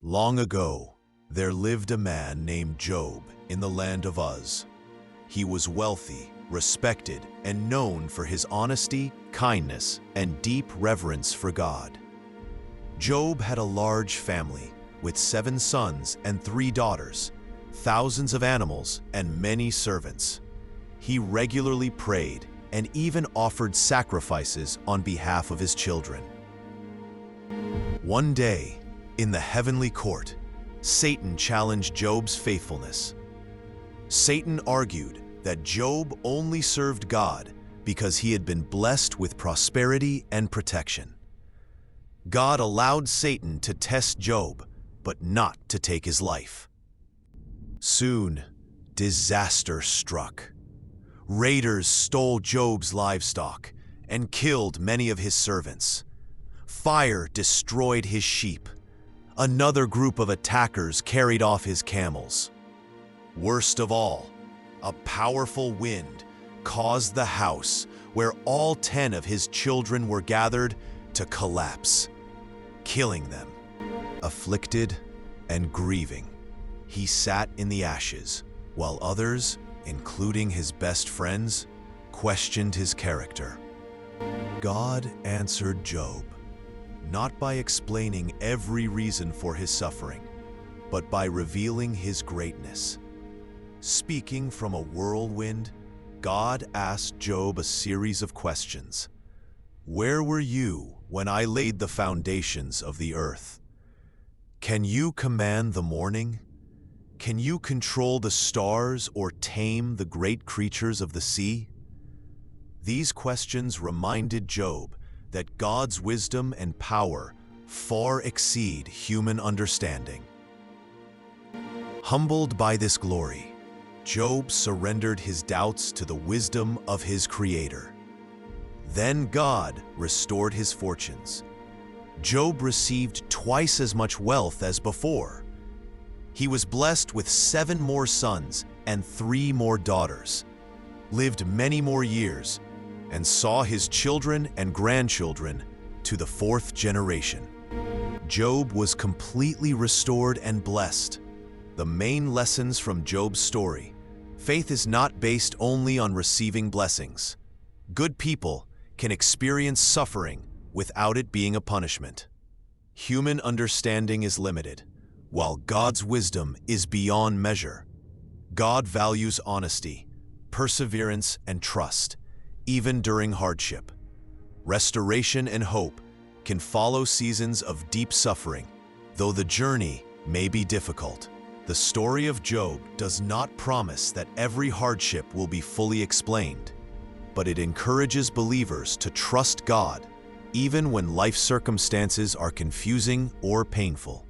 Long ago, there lived a man named Job in the land of Uz. He was wealthy, respected, and known for his honesty, kindness, and deep reverence for God. Job had a large family with 7 sons and 3 daughters, thousands of animals, and many servants. He regularly prayed and even offered sacrifices on behalf of his children. One day, in the heavenly court, Satan challenged Job's faithfulness. Satan argued that Job only served God because he had been blessed with prosperity and protection. God allowed Satan to test Job, but not to take his life. Soon, disaster struck. Raiders stole Job's livestock and killed many of his servants. Fire destroyed his sheep. Another group of attackers carried off his camels. Worst of all, a powerful wind caused the house where all 10 of his children were gathered to collapse, killing them. Afflicted and grieving, he sat in the ashes, while others, including his best friends, questioned his character. God answered Job, not by explaining every reason for his suffering, but by revealing his greatness. Speaking from a whirlwind, God asked Job a series of questions. Where were you when I laid the foundations of the earth? Can you command the morning? Can you control the stars or tame the great creatures of the sea? These questions reminded Job that God's wisdom and power far exceed human understanding. Humbled by this glory, Job surrendered his doubts to the wisdom of his Creator. Then God restored his fortunes. Job received twice as much wealth as before. He was blessed with 7 more sons and 3 more daughters, lived many more years, and saw his children and grandchildren to the 4th generation. Job was completely restored and blessed. The main lessons from Job's story: faith is not based only on receiving blessings. Good people can experience suffering without it being a punishment. Human understanding is limited, while God's wisdom is beyond measure. God values honesty, perseverance, and trust, even during hardship. Restoration and hope can follow seasons of deep suffering, though the journey may be difficult. The story of Job does not promise that every hardship will be fully explained, but it encourages believers to trust God, even when life circumstances are confusing or painful.